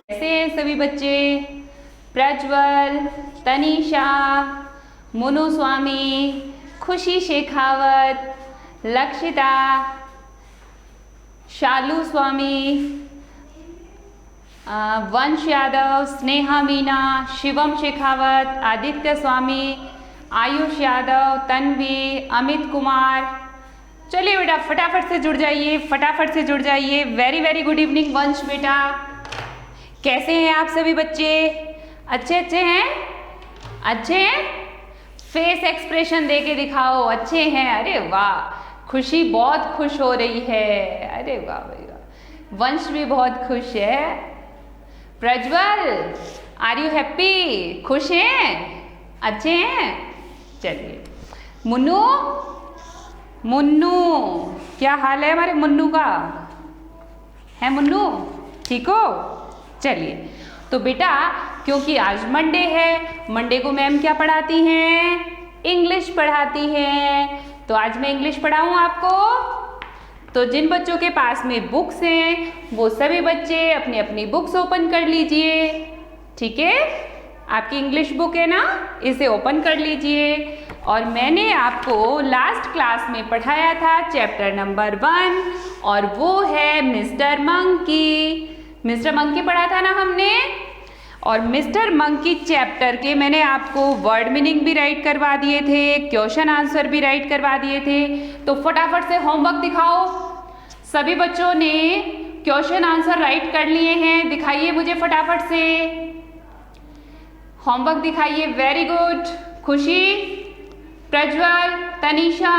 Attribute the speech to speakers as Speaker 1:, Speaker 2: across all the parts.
Speaker 1: कैसे हैं सभी बच्चे? प्रज्वल, तनीषा, मुनु स्वामी, खुशी शेखावत, लक्षिता, शालू स्वामी, वंश यादव, स्नेहा मीना, शिवम शेखावत, आदित्य स्वामी, आयुष यादव, तन्वी, अमित कुमार। चलिए बेटा फटाफट से जुड़ जाइए, फटाफट से जुड़ जाइए। वेरी वेरी गुड इवनिंग वंश बेटा। कैसे हैं आप सभी बच्चे? अच्छे हैं? अच्छे हैं? फेस एक्सप्रेशन दे के दिखाओ। अच्छे हैं? अरे वाह, खुशी बहुत खुश हो रही है। अरे वाह भाई वाह, वंश भी बहुत खुश है। Prajwal, are you happy? खुश हैं? अच्छे हैं? चलिए मुन्नू, मुन्नू क्या हाल है हमारे मुन्नू का? है मुन्नू ठीक हो? चलिए तो बेटा, क्योंकि आज मंडे है, मंडे को मैम क्या पढ़ाती हैं? इंग्लिश पढ़ाती हैं। तो आज मैं इंग्लिश पढ़ाऊँ आपको। तो जिन बच्चों के पास में बुक्स हैं वो सभी बच्चे अपनी अपनी बुक्स ओपन कर लीजिए। ठीक है, आपकी इंग्लिश बुक है ना, इसे ओपन कर लीजिए। और मैंने आपको लास्ट क्लास में पढ़ाया था चैप्टर नंबर 1 और वो है मिस्टर मंकी। मिस्टर मंकी पढ़ा था ना हमने। और मिस्टर मंकी चैप्टर के मैंने आपको वर्ड मीनिंग भी राइट करवा दिए थे, क्वेश्चन आंसर भी राइट करवा दिए थे। तो फटाफट से होमवर्क दिखाओ। सभी बच्चों ने क्वेश्चन आंसर राइट कर लिए हैं, दिखाइए मुझे फटाफट से होमवर्क दिखाइए। Very good. खुशी, प्रज्वल, तनीषा,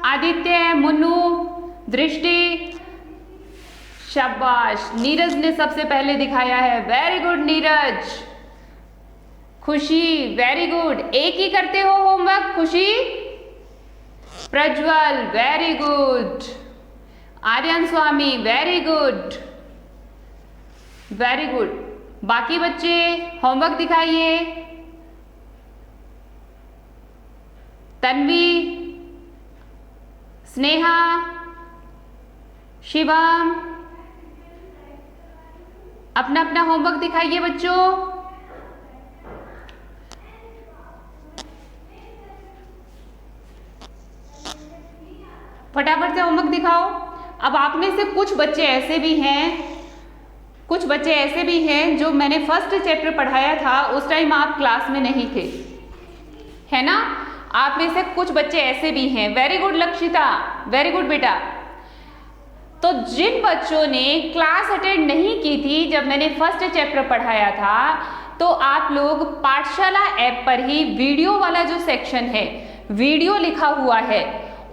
Speaker 1: आदित्य, मुन्नू, दृष्टि, शाबाश। नीरज ने सबसे पहले दिखाया है। Very good Neeraj. Khushi very good. एक ही करते हो homework Khushi? Prajwal very good. Aryan Swami very good, very good. बाकी बच्चे होमवर्क दिखाइए। तन्वी, स्नेहा, शिवम, अपना अपना होमवर्क दिखाइए बच्चों। फटाफट से होमवर्क दिखाओ। अब आप में से कुछ बच्चे ऐसे भी हैं, जो मैंने फर्स्ट चैप्टर पढ़ाया था उस टाइम आप क्लास में नहीं थे, है ना? आप में से कुछ बच्चे ऐसे भी हैं। Very good Lakshita, very good बेटा। तो जिन बच्चों ने क्लास अटेंड नहीं की थी जब मैंने फर्स्ट चैप्टर पढ़ाया था, तो आप लोग पाठशाला ऐप पर ही वीडियो वाला जो सेक्शन है, वीडियो लिखा हुआ है,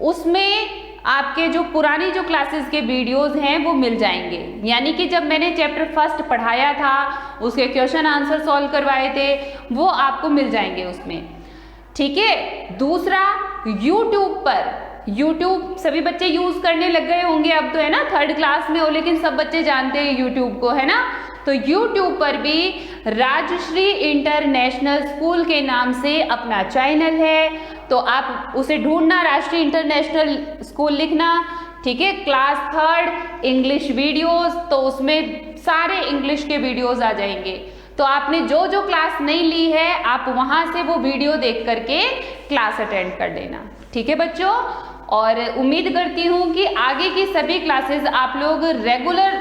Speaker 1: उसमें आपके जो पुरानी जो क्लासेस के वीडियोस हैं वो मिल जाएंगे। यानी कि जब मैंने चैप्टर फर्स्ट पढ़ाया था, उसके क्वेश्चन आंसर सॉल्व करवाए थे, वो आपको मिल जाएंगे उसमें। ठीक है। दूसरा, यूट्यूब सभी बच्चे यूज करने लग गए होंगे अब तो, है ना? 3rd क्लास में हो लेकिन सब बच्चे जानते हैं यूट्यूब को, है ना? तो यूट्यूब पर भी राजश्री इंटरनेशनल स्कूल के नाम से अपना चैनल है। तो आप उसे ढूंढना, राष्ट्रीय इंटरनेशनल स्कूल लिखना। ठीक है। क्लास 3rd इंग्लिश वीडियोस, तो उसमें सारे इंग्लिश के वीडियोस आ जाएंगे। तो आपने जो जो क्लास नहीं ली है आप वहां से वो वीडियो देख करके क्लास अटेंड कर लेना। ठीक है बच्चों। और उम्मीद करती हूँ कि आगे की सभी क्लासेस आप लोग रेगुलर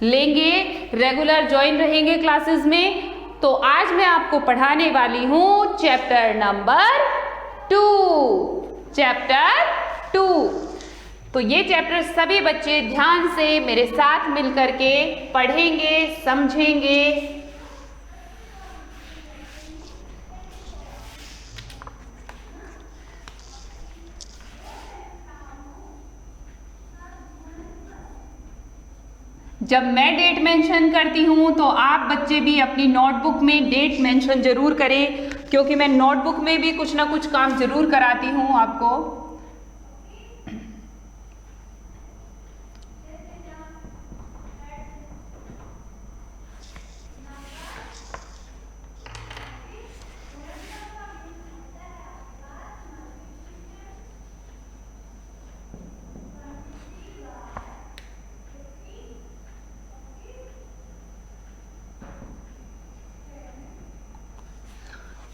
Speaker 1: लेंगे, रेगुलर ज्वाइन रहेंगे क्लासेस में। तो आज मैं आपको पढ़ाने वाली हूँ चैप्टर नंबर 2। चैप्टर 2। तो ये चैप्टर सभी बच्चे ध्यान से मेरे साथ मिलकर के पढ़ेंगे, समझेंगे। जब मैं डेट मेंशन करती हूँ तो आप बच्चे भी अपनी नोटबुक में डेट मेंशन जरूर करें, क्योंकि मैं नोटबुक में भी कुछ ना कुछ काम जरूर कराती हूँ आपको।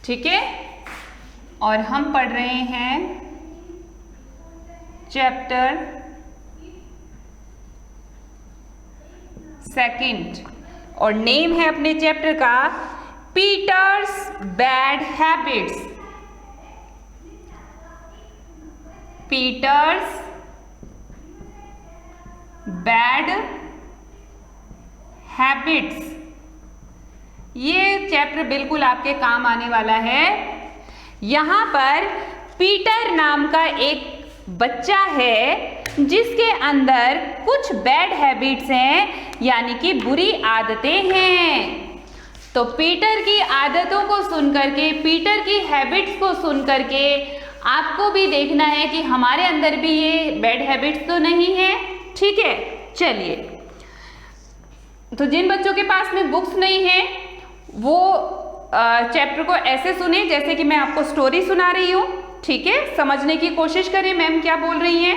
Speaker 1: ठीक है। और हम पढ़ रहे हैं चैप्टर 2 और नेम है अपने चैप्टर का Peter's bad habits. Peter's bad habits, ये चैप्टर बिल्कुल आपके काम आने वाला है। यहाँ पर पीटर नाम का एक बच्चा है जिसके अंदर कुछ बैड हैबिट्स हैं, यानी कि बुरी आदतें हैं। तो पीटर की आदतों को सुन करके, पीटर की हैबिट्स को सुन करके आपको भी देखना है कि हमारे अंदर भी ये बैड हैबिट्स तो नहीं है। ठीक है, चलिए। तो जिन बच्चों के पास में बुक्स नहीं है वो चैप्टर को ऐसे सुने जैसे कि मैं आपको स्टोरी सुना रही हूँ। ठीक है, समझने की कोशिश करें मैम क्या बोल रही हैं।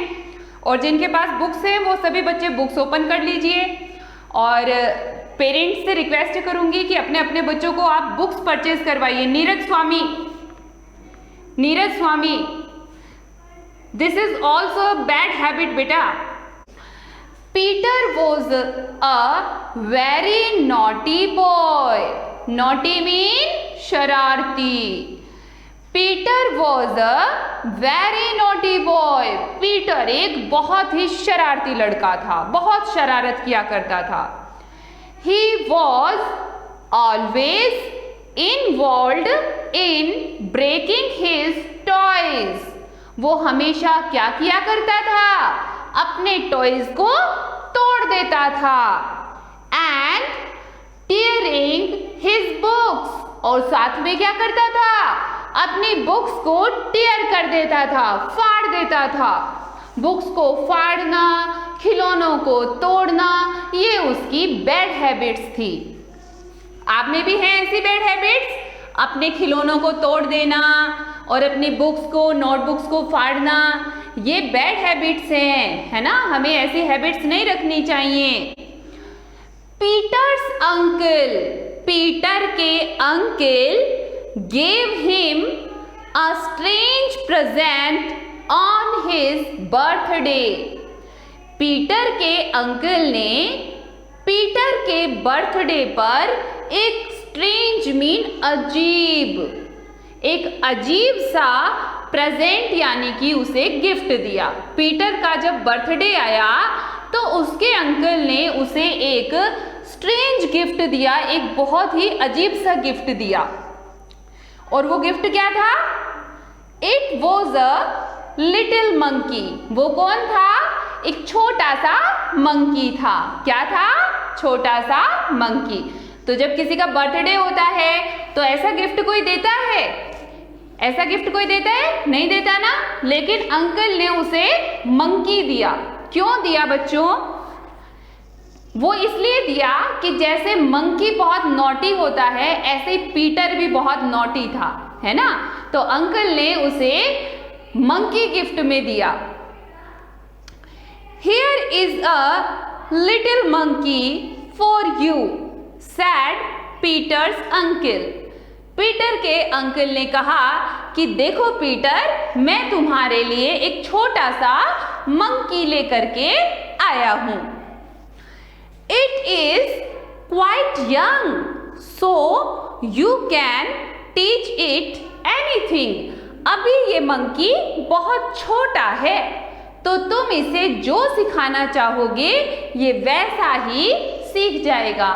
Speaker 1: और जिनके पास बुक्स हैं वो सभी बच्चे बुक्स ओपन कर लीजिए। और पेरेंट्स से रिक्वेस्ट करूंगी कि अपने अपने बच्चों को आप बुक्स परचेज करवाइए। Neeraj Swami, this is also a bad habit बेटा। Peter was a very naughty boy. Naughty mean शरारती। Peter was a very naughty boy. Peter एक बहुत ही शरारती लड़का था, बहुत शरारत किया करता था। He was always involved in breaking his toys. वो हमेशा क्या किया करता था? अपने टॉयज को तोड़ देता था। And tearing his books, और साथ में क्या करता था? अपनी बुक्स को टीयर कर देता था, फाड़ देता था। बुक्स को फाड़ना, खिलौनों को तोड़ना, ये उसकी बैड हैबिट्स थी। आप में भी हैं ऐसी बैड हैबिट्स? अपने खिलौनों को तोड़ देना और अपनी बुक्स को, नोटबुक्स को फाड़ना, ये बैड हैबिट्स हैं, है ना। हमें ऐसी हैबिट्स नहीं रखनी चाहिए। पीटर्स अंकल, पीटर के uncle gave him a strange present on his birthday. Peter के अंकल ने पीटर के बर्थडे पर एक स्ट्रेंज मीन अजीब, एक अजीब सा प्रेजेंट यानी कि उसे गिफ्ट दिया। पीटर का जब बर्थडे आया तो उसके अंकल ने उसे एक स्ट्रेंज गिफ्ट दिया, एक बहुत ही अजीब सा गिफ्ट दिया। और वो गिफ्ट क्या था? It was a little monkey. वो कौन था? एक छोटा सा मंकी था। क्या था? छोटा सा मंकी। तो जब किसी का बर्थडे होता है तो ऐसा गिफ्ट कोई देता है? ऐसा गिफ्ट कोई देता है? नहीं देता ना। लेकिन अंकल ने उसे मंकी दिया। क्यों दिया बच्चों? वो इसलिए दिया कि जैसे मंकी बहुत नॉटी होता है ऐसे ही पीटर भी बहुत नॉटी था, है ना। तो अंकल ने उसे मंकी गिफ्ट में दिया। Here is a little monkey for you, said Peter's uncle. Peter के अंकल ने कहा कि देखो पीटर, मैं तुम्हारे लिए एक छोटा सा मंकी लेकर के आया हूं। It is quite young, so you can teach it anything. अभी ये मंकी बहुत छोटा है तो तुम इसे जो सिखाना चाहोगे ये वैसा ही सीख जाएगा।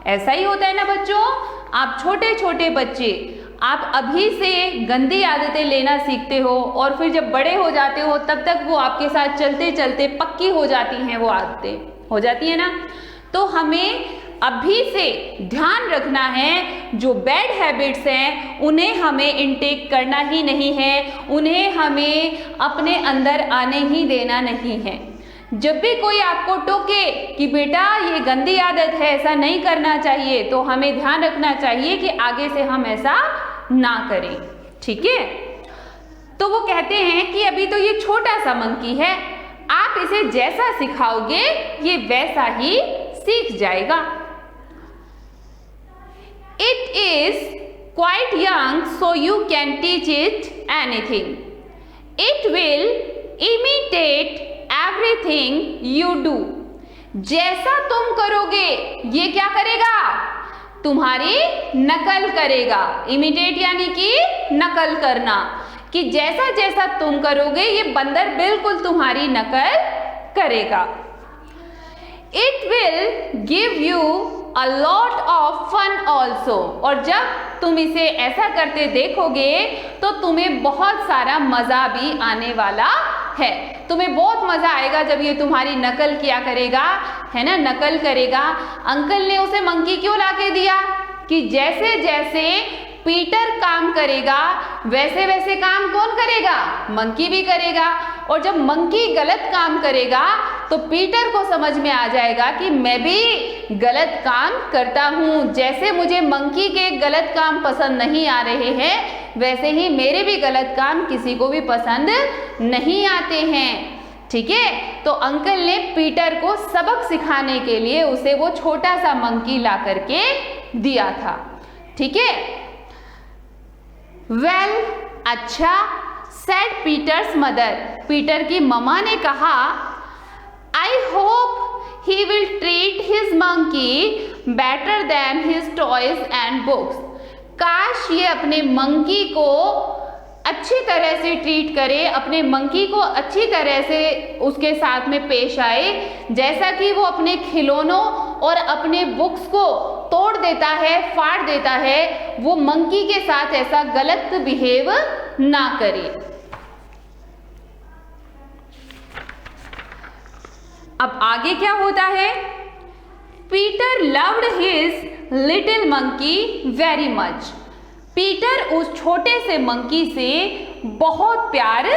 Speaker 1: ऐसा ही होता है ना बच्चों। आप छोटे छोटे बच्चे, आप अभी से गंदी आदतें लेना सीखते हो और फिर जब बड़े हो जाते हो तब तक वो आपके साथ चलते चलते पक्की हो जाती हैं, वो आदतें हो जाती है ना। तो हमें अभी से ध्यान रखना है, जो बैड हैबिट्स हैं उन्हें हमें इनटेक करना ही नहीं है, उन्हें हमें अपने अंदर आने ही देना नहीं है। जब भी कोई आपको टोके कि बेटा ये गंदी आदत है, ऐसा नहीं करना चाहिए, तो हमें ध्यान रखना चाहिए कि आगे से हम ऐसा ना करें। ठीक है। तो वो कहते हैं कि अभी तो ये छोटा सा मंकी है, आप इसे जैसा सिखाओगे ये वैसा ही सीख जाएगा। It is quite young, so you can teach it anything. It will imitate everything you do. जैसा तुम करोगे ये क्या करेगा? तुम्हारी नकल करेगा. इमिटेट यानी कि नकल करना, कि जैसा जैसा तुम करोगे ये बंदर बिल्कुल तुम्हारी नकल करेगा. It will give you a lot of fun also. और जब तुम इसे ऐसा करते देखोगे तो तुम्हें बहुत सारा मजा भी आने वाला है. तुम्हें बहुत मजा आएगा जब ये तुम्हारी नकल किया करेगा, है ना, नकल करेगा. अंकल ने उसे मंकी क्यों लाके दिया? कि जैसे जैसे पीटर काम करेगा वैसे वैसे काम कौन करेगा? मंकी भी करेगा. और जब मंकी गलत काम करेगा तो पीटर को समझ में आ जाएगा कि मैं भी गलत काम करता हूँ. जैसे मुझे मंकी के गलत काम पसंद नहीं आ रहे हैं वैसे ही मेरे भी गलत काम किसी को भी पसंद नहीं आते हैं. ठीक है, तो अंकल ने पीटर को सबक सिखाने के लिए उसे वो छोटा सा मंकी ला करके दिया था. ठीक है. वेल, अच्छा, सेड पीटर्स मदर. पीटर की मम्मा ने कहा, I hope he will treat his monkey better than his toys and books. काश ये अपने मंकी को अच्छी तरह से ट्रीट करे, अपने मंकी को अच्छी तरह से उसके साथ में पेश आए, जैसा कि वो अपने खिलौनों और अपने बुक्स को तोड़ देता है, फाड़ देता है. वो मंकी के साथ ऐसा गलत बिहेव ना करे. अब आगे क्या होता है? Peter loved his little monkey very much. Peter उस छोटे से मंकी से बहुत प्यार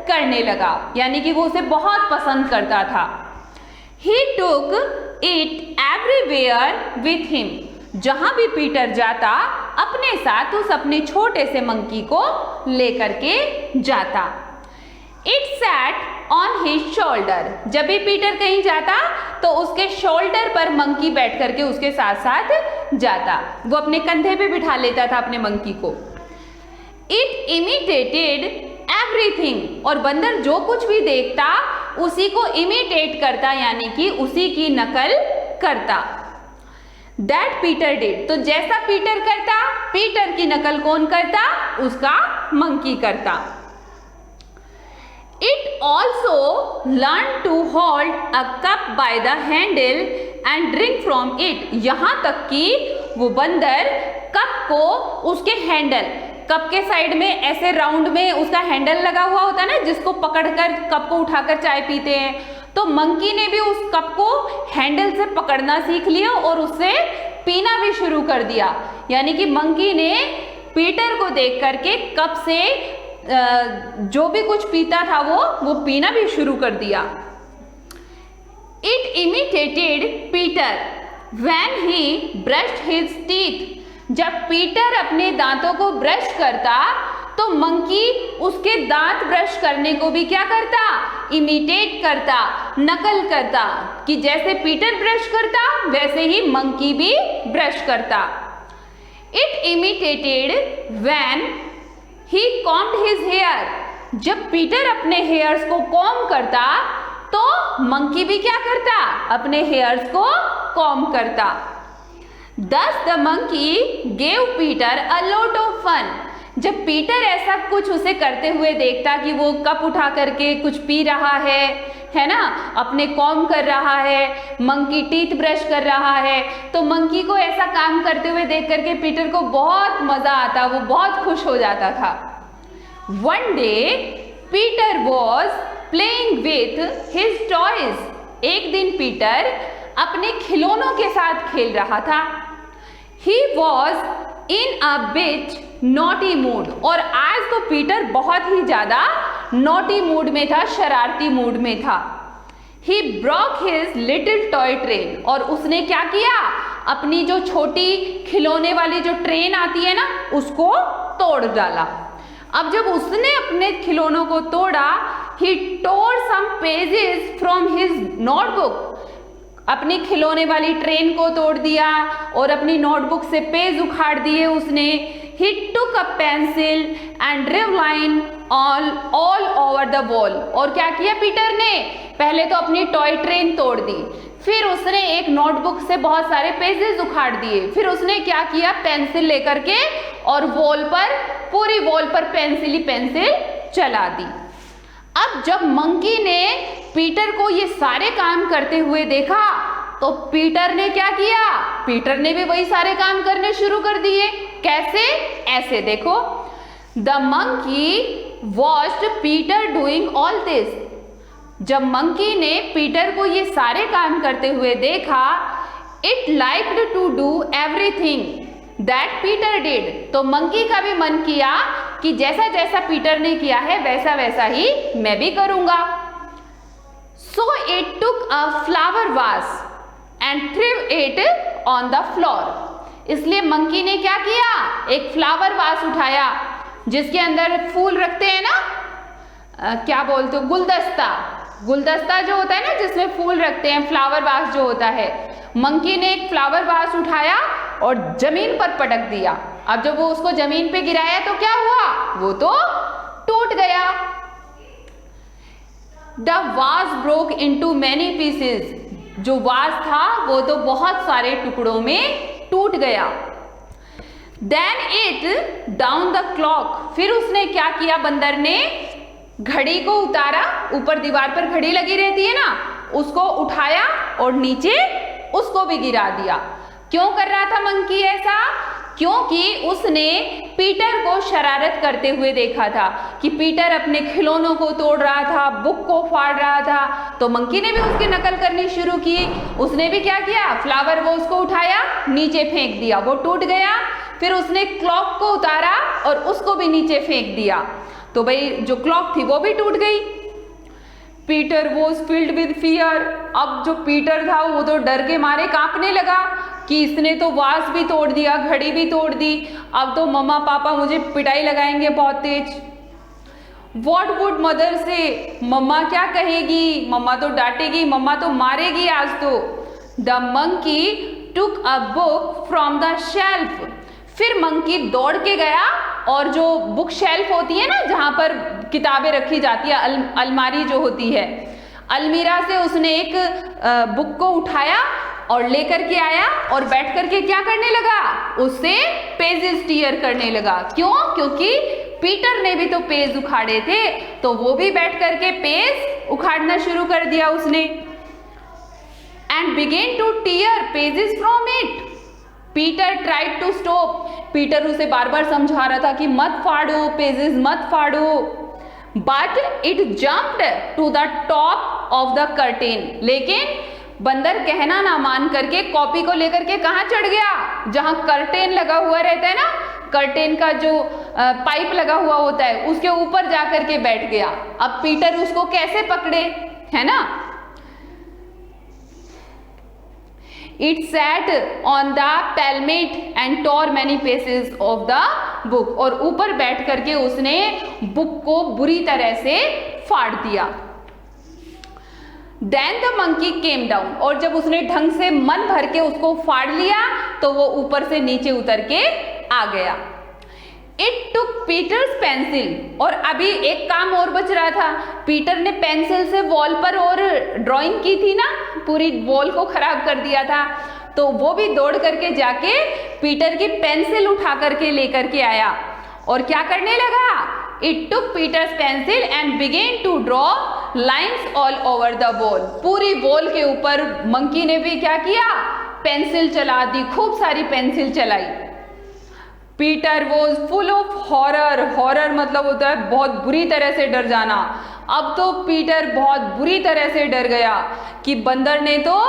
Speaker 1: करने लगा, यानी कि वो उसे बहुत पसंद करता था. He took it everywhere with him. जहां भी पीटर जाता अपने साथ उस अपने छोटे से मंकी को लेकर के जाता. It sat on his shoulder. जब भी पीटर कहीं जाता तो उसके शोल्डर पर मंकी बैठ करके उसके साथ साथ जाता. वो अपने कंधे पे बिठा लेता था अपने मंकी को. It imitated everything. और बंदर जो कुछ भी देखता उसी को इमिटेट करता, यानी कि उसी की नकल करता. That Peter did. तो जैसा पीटर करता, पीटर की नकल कौन करता? उसका मंकी करता. It also learned to hold a cup by the handle and drink from it. यहाँ तक कि वो बंदर कप को उसके हैंडल, कप के साइड में ऐसे राउंड में उसका हैंडल लगा हुआ होता है ना, जिसको पकड़कर कप को उठाकर चाय पीते हैं. तो मंकी ने भी उस कप को हैंडल से पकड़ना सीख लिया और उससे पीना भी शुरू कर दिया. यानी कि मंकी ने पीटर को देख करके कप से जो भी कुछ पीता था वो पीना भी शुरू कर दिया. It imitated Peter when he brushed his teeth. जब पीटर अपने दांतों को ब्रश करता तो मंकी उसके दांत ब्रश करने को भी क्या करता? इमिटेट करता, नकल करता, कि जैसे पीटर ब्रश करता वैसे ही मंकी भी ब्रश करता. It imitated when he combed his hair. जब पीटर अपने हेयर्स को कॉम्ब करता तो मंकी भी क्या करता? अपने हेयर्स को कॉम्ब करता. Thus the monkey gave Peter a lot of fun. जब पीटर ऐसा कुछ उसे करते हुए देखता कि वो कप उठा करके कुछ पी रहा है ना, अपने कॉम्ब कर रहा है, मंकी टीथ ब्रश कर रहा है, तो मंकी को ऐसा काम करते हुए देख करके पीटर को बहुत मजा आता, वो बहुत खुश हो जाता था. One day Peter was playing with his toys. एक दिन पीटर अपने खिलौनों के साथ खेल रहा था. He was in a bit naughty mood. और आज तो पीटर बहुत ही ज्यादा naughty mood में था, शरारती मूड में था. He broke his little toy train. और उसने क्या किया? अपनी जो छोटी खिलौने वाली जो ट्रेन आती है ना, उसको तोड़ डाला. अब जब उसने अपने खिलौनों को तोड़ा, he tore some pages from his notebook. अपनी खिलौने वाली ट्रेन को तोड़ दिया और अपनी नोटबुक से पेज उखाड़ दिए उसने. he took a pencil and drew line all over the wall. और क्या किया पीटर ने? पहले तो अपनी टॉय ट्रेन तोड़ दी, फिर उसने एक नोटबुक से बहुत सारे पेजेस उखाड़ दिए, फिर उसने क्या किया, पेंसिल लेकर के और वॉल पर, पूरी वॉल पर पेंसिल ही पेंसिल चला दी। अब जब मंकी ने पीटर को ये सारे काम करते हुए देखा तो पीटर ने क्या किया, पीटर ने भी वही सारे काम करने शुरू कर दिए। कैसे? ऐसे देखो, the monkey watched Peter doing all this. जब मंकी ने पीटर को ये सारे काम करते हुए देखा, it liked to do everything that Peter did. तो मंकी का भी मन किया कि जैसा जैसा पीटर ने किया है वैसा वैसा ही मैं भी करूंगा। So it took a flower vase and threw it on the floor. इसलिए मंकी ने क्या किया, एक फ्लावर वास उठाया जिसके अंदर फूल रखते हैं ना, क्या बोलते हो, गुलदस्ता, गुलदस्ता जो होता है ना जिसमें फूल रखते हैं, फ्लावर वास जो होता है। मंकी ने एक फ्लावर वास उठाया और जमीन पर पटक दिया। अब जब वो उसको जमीन पे गिराया तो क्या हुआ, वो तो टूट गया। द वास ब्रोक इनटू मैनी पीसेस। जो वास था वो तो बहुत सारे टुकड़ों में टूट गया। Then it down the clock. फिर उसने क्या किया, बंदर ने घड़ी को उतारा, ऊपर दीवार पर घड़ी लगी रहती है ना, उसको उठाया और नीचे उसको भी गिरा दिया। क्यों कर रहा था मंकी ऐसा? क्योंकि उसने पीटर को शरारत करते हुए देखा था कि पीटर अपने खिलौनों को तोड़ रहा था, बुक को फाड़ रहा था, तो मंकी ने भी उसकी नकल करनी शुरू की। उसने भी क्या किया, फ्लावर वो उसको उठाया, नीचे फेंक दिया, वो टूट गया। फिर उसने क्लॉक को उतारा और उसको भी नीचे फेंक दिया, तो भाई जो क्लॉक थी वो भी टूट गई। Peter was filled with fear. अब जो पीटर था वो तो डर के मारे कांपने लगा कि इसने तो वास भी तोड़ दिया, घड़ी भी तोड़ दी, अब तो मम्मा पापा मुझे पिटाई लगाएंगे बहुत तेज। वॉट वुड मदर से? मम्मा क्या कहेगी, मम्मा तो डांटेगी, मम्मा तो मारेगी आज तो। The monkey took a book from the shelf. फिर मंकी दौड़ के गया और जो बुक शेल्फ होती है ना जहां पर किताबें रखी जाती है, अलमारी जो होती है, अलमीरा से उसने एक बुक को उठाया और लेकर के आया और बैठ करके क्या करने लगा, उससे पेजेस टीयर करने लगा। क्यों? क्योंकि पीटर ने भी तो पेज उखाड़े थे, तो वो भी बैठ करके पेज उखाड़ना शुरू कर दिया उसने। And begin to tear pages from it. Peter tried to stop. Peter उसे बार बार समझा रहा था कि मत फाड़ो, पेजेस मत फाड़ो, but it jumped to the top of the curtain. लेकिन बंदर कहना ना मान करके कॉपी को लेकर के कहाँ चढ़ गया, जहां कर्टेन लगा हुआ रहता है ना, कर्टेन का जो पाइप लगा हुआ होता है उसके ऊपर जाकर के बैठ गया। अब पीटर उसको कैसे पकड़े, है ना। It sat on the palmet and tore many pages of the book। और ऊपर बैठ करके उसने बुक को बुरी तरह से फाड़ दिया। Then the monkey came down। और जब उसने ढंग से मन भर के उसको फाड़ लिया तो वो ऊपर से नीचे उतर के आ गया। It took Peter's pencil। और अभी एक काम और बच रहा था। पीटर ने पेंसिल से वॉल पर और ड्राइंग की थी ना, पूरी वॉल को खराब कर दिया था, तो वो भी दौड़ करके जाके पीटर की पेंसिल उठा करके लेकर के आया और क्या करने लगा, It took Peter's pencil and began to draw lines all over the wall। पूरी वॉल के ऊपर मंकी ने भी क्या किया, पेंसिल चला दी, खूब सारी पेंसिल चलाई। Peter was full of horror. Horror मतलब होता है बहुत बुरी तरह से डर जाना। अब तो पीटर बहुत बुरी तरह से डर गया कि बंदर ने तो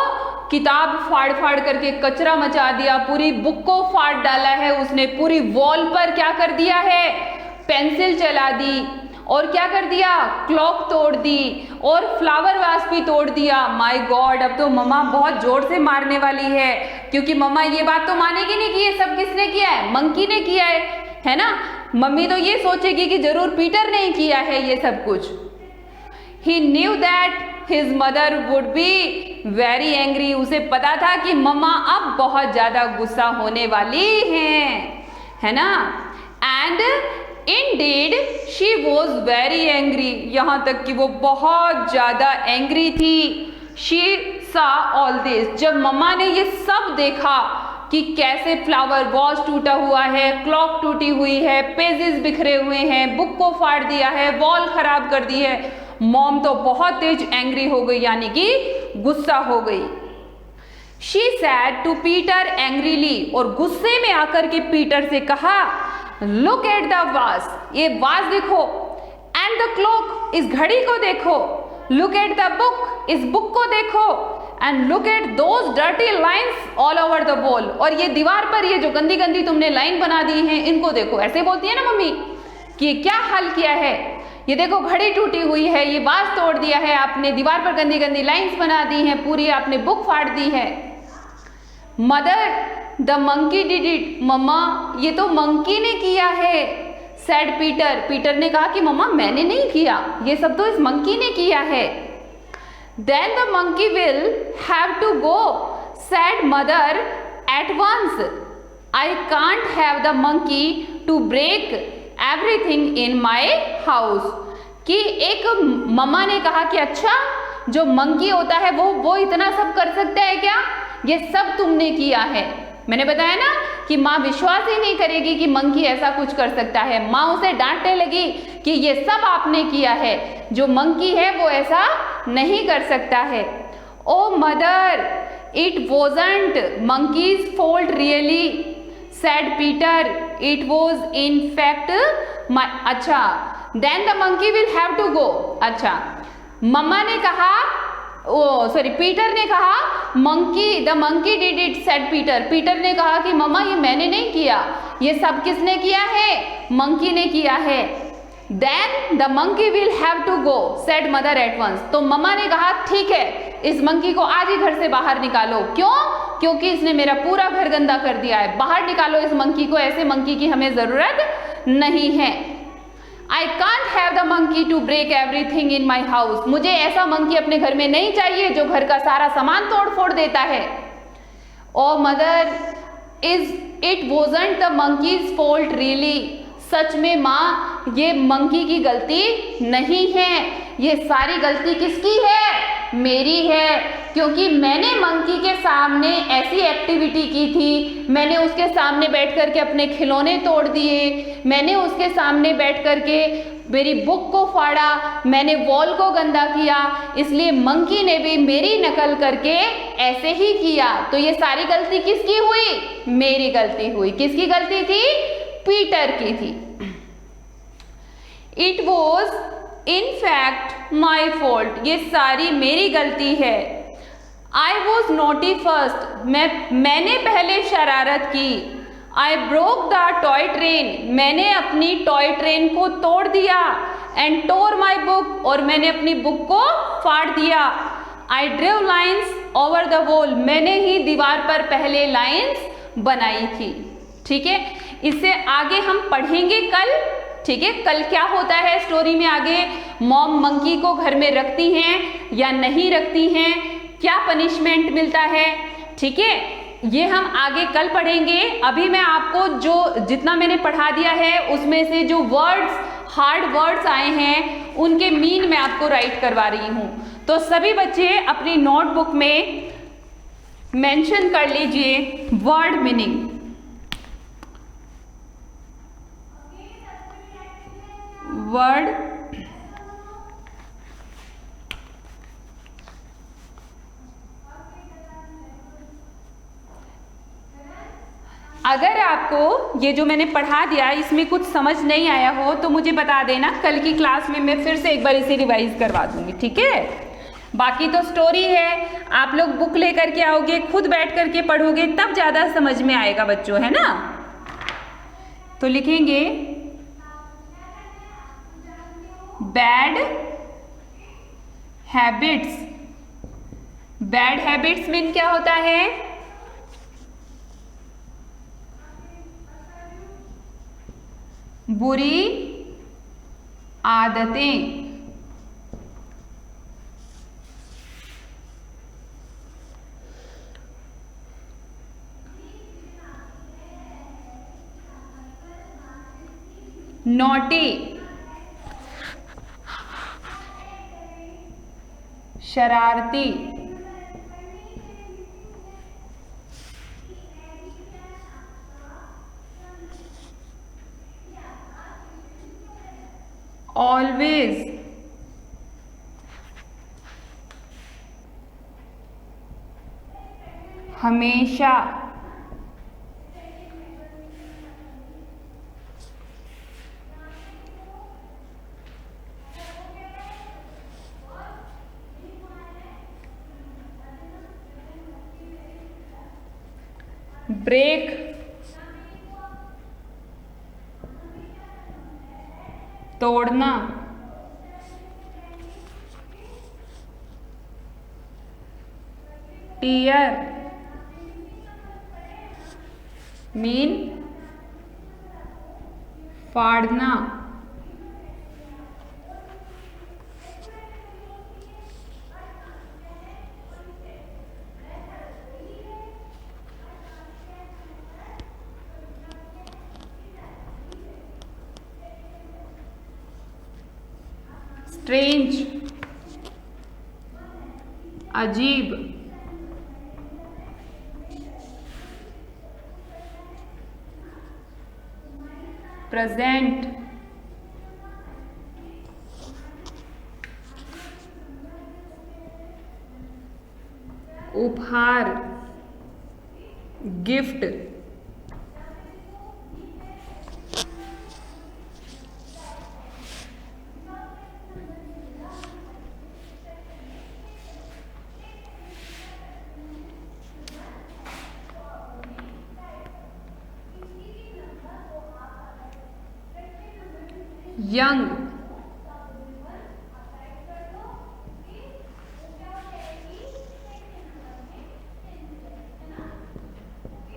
Speaker 1: किताब फाड़ फाड़ करके कचरा मचा दिया, पूरी बुक को फाड़ डाला है उसने, पूरी वॉल पर क्या कर दिया है, पेंसिल चला दी, और क्या कर दिया, क्लॉक तोड़ दी और फ्लावर वास भी तोड़ दिया। माय गॉड, अब तो मम्मा बहुत जोर से मारने वाली है, क्योंकि मम्मा ये बात तो मानेगी नहीं कि ये सब किसने किया है, मंकी ने किया है ना। मम्मी तो ये सोचेगी कि जरूर पीटर ने ही किया है ये सब कुछ। He knew that his mother would be very angry। उसे पता था कि मम्मा अब बहुत ज्यादा गुस्सा होने वाली हैं, है ना। And indeed she was very angry, यहाँ तक कि वो बहुत ज़्यादा एंग्री थी। she saw all this, जब मम्मा ने ये सब देखा कि कैसे फ्लावर वॉज टूटा हुआ है, क्लॉक टूटी हुई है, पेजेस बिखरे हुए हैं, बुक को फाड़ दिया है, वॉल खराब कर दी है, मॉम तो बहुत तेज एंग्री हो गई, यानी कि गुस्सा हो गई। she said to Peter angrily, और गुस्से में आकर के पीटर से कहा, लुक एट द वाज, ये वाज देखो, एंड द क्लॉक, इस घड़ी को देखो, लुक एट द बुक, इस बुक को देखो, and look at those dirty lines all over the wall, और ये दीवार पर ये जो गंदी गंदी तुमने लाइन बना दी है इनको देखो। ऐसे बोलती है ना मम्मी कि क्या हाल किया है, ये देखो घड़ी टूटी हुई है, ये वाज तोड़ दिया है आपने, दीवार पर गंदी गंदी लाइंस बना दी हैं पूरी, आपने बुक फाड़ दी है। Mother the monkey did it, मम्मा ये तो मंकी ने किया है। सैड पीटर, पीटर ने कहा कि मम्मा मैंने नहीं किया, ये सब तो इस मंकी ने किया है। Then the monkey will have to go, said mother at once, I can't have the monkey to break everything in my house. कि एक मम्मा ने कहा कि अच्छा जो मंकी होता है वो इतना सब कर सकता है क्या, ये सब तुमने किया है। मैंने बताया ना कि माँ विश्वास ही नहीं करेगी कि मंकी ऐसा कुछ कर सकता है। माँ उसे डांटने लगी कि ये सब आपने किया है, जो मंकी है वो ऐसा नहीं कर सकता है। Oh mother it wasn't monkey's fault really, said Peter, it was in fact my. अच्छा, then the monkey will have to go. अच्छा, मम्मा ने कहा, पीटर ने कहा monkey, the monkey did it, said Peter, Peter ने कहा कि मम्मा ये मैंने नहीं किया, ये सब किसने किया है, मंकी ने किया है। Then the monkey will have to go, said mother at once, तो मम्मा ने कहा ठीक है इस मंकी को आज ही घर से बाहर निकालो। क्यों? क्योंकि इसने मेरा पूरा घर गंदा कर दिया है, बाहर निकालो इस मंकी को, ऐसे मंकी की हमें जरूरत नहीं है। I can't have the monkey to break everything in my house, मुझे ऐसा मंकी अपने घर में नहीं चाहिए जो घर का सारा सामान तोड़ फोड़ देता है। Oh mother, it wasn't the monkey's fault really, सच में माँ ये मंकी की गलती नहीं है, ये सारी गलती किसकी है, मेरी है, क्योंकि मैंने मंकी के सामने ऐसी एक्टिविटी की थी, मैंने उसके सामने बैठ करके अपने खिलौने तोड़ दिए, मैंने उसके सामने बैठ करके मेरी बुक को फाड़ा, मैंने वॉल को गंदा किया, इसलिए मंकी ने भी मेरी नकल करके ऐसे ही किया। तो ये सारी गलती किसकी हुई, मेरी गलती हुई। किसकी गलती थी, पीटर की थी। It was in fact my fault, ये सारी मेरी गलती है। आई वॉज नॉटी फर्स्ट, मैंने पहले शरारत की। I broke the toy train, मैंने अपनी टॉय ट्रेन को तोड़ दिया। एंड टोर माई बुक, और मैंने अपनी बुक को फाड़ दिया। आई ड्रेव लाइन्स ओवर द वॉल, मैंने ही दीवार पर पहले लाइन्स बनाई थी। ठीक है, इससे आगे हम पढ़ेंगे कल। ठीक है, कल क्या होता है स्टोरी में आगे, मॉम मंकी को घर में रखती हैं या नहीं रखती हैं, क्या पनिशमेंट मिलता है। ठीक है, ये हम आगे कल पढ़ेंगे। अभी मैं आपको जो जितना मैंने पढ़ा दिया है उसमें से जो वर्ड्स, हार्ड वर्ड्स आए हैं उनके मीन मैं आपको राइट करवा रही हूँ। तो सभी बच्चे अपनी नोटबुक में मेंशन कर लीजिए वर्ड मीनिंग। वर्ड अगर आपको ये जो मैंने पढ़ा दिया इसमें कुछ समझ नहीं आया हो तो मुझे बता देना, कल की क्लास में मैं फिर से एक बार इसे रिवाइज करवा दूंगी। ठीक है, बाकी तो स्टोरी है, आप लोग बुक लेकर के आओगे, खुद बैठ करके पढ़ोगे तब ज़्यादा समझ में आएगा बच्चों, है ना। तो लिखेंगे bad habits. Bad habits mean क्या होता है, बुरी आदतें। नॉटी, शरारती, ऑलवेज, हमेशा, ब्रेक, तोड़ना, टीयर मीन फाड़ना, स्ट्रेंज, अजीब, प्रेजेंट, उपहार, गिफ्ट, यंग,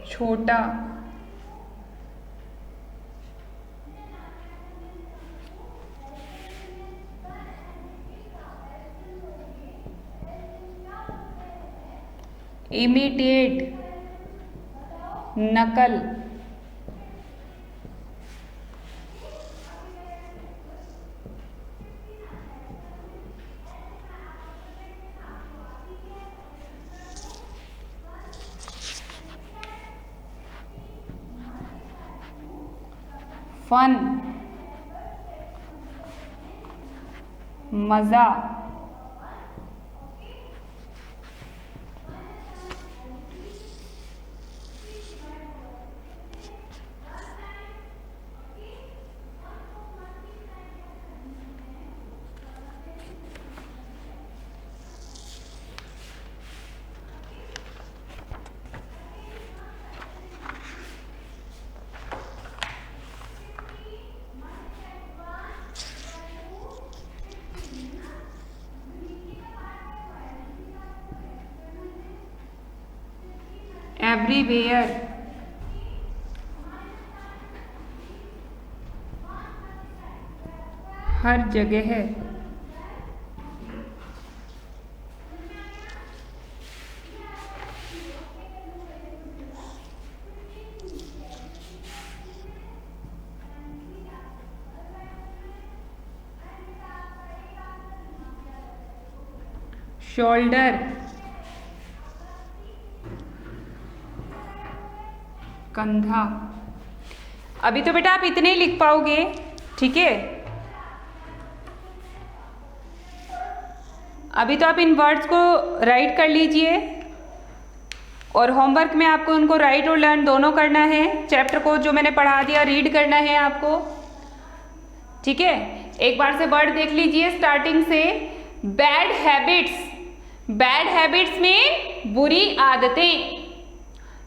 Speaker 1: छोटा, इमिटेट, नकल, फन, मजा, एवरीवेयर, हर जगह है, शोल्डर, कंधा। अभी तो बेटा आप इतने ही लिख पाओगे, ठीक है। अभी तो आप इन वर्ड्स को राइट कर लीजिए और होमवर्क में आपको उनको राइट और लर्न दोनों करना है। चैप्टर को जो मैंने पढ़ा दिया रीड करना है आपको, ठीक है। एक बार से वर्ड देख लीजिए स्टार्टिंग से। बैड हैबिट्स, बैड हैबिट्स में बुरी आदतें।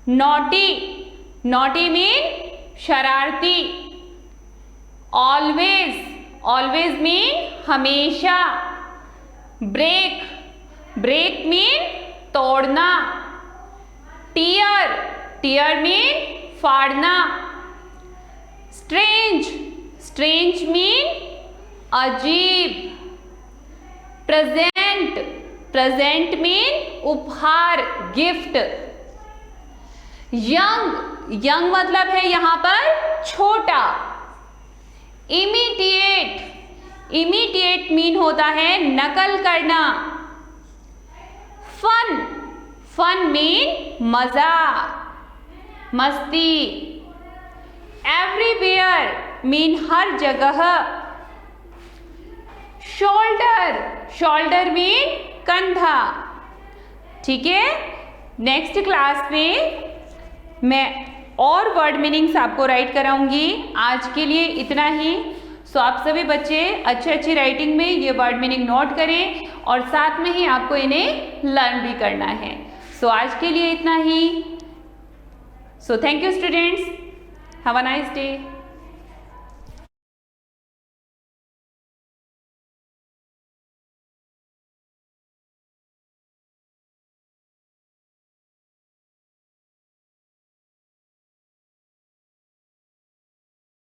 Speaker 1: नॉटी, नॉटी मीन शरारती। ऑलवेज, ऑलवेज मीन हमेशा। ब्रेक, ब्रेक मीन तोड़ना। टीयर, टीयर मीन फाड़ना। स्ट्रेंज, स्ट्रेंज मीन अजीब। प्रेजेंट, प्रेजेंट मीन उपहार, गिफ्ट। यंग, यंग मतलब है यहां पर छोटा। इमिटेट, इमिटेट मीन होता है नकल करना। फन, फन मीन मजा, मस्ती। एवरीवेयर मीन हर जगह। शोल्डर, शोल्डर मीन कंधा। ठीक है, नेक्स्ट क्लास में मैं और वर्ड मीनिंग्स आपको राइट कराऊंगी। आज के लिए इतना ही। सो आप सभी बच्चे अच्छी अच्छी राइटिंग में ये वर्ड मीनिंग नोट करें और साथ में ही आपको इन्हें लर्न भी करना है। सो आज के लिए इतना ही। So thank you students, have a nice day.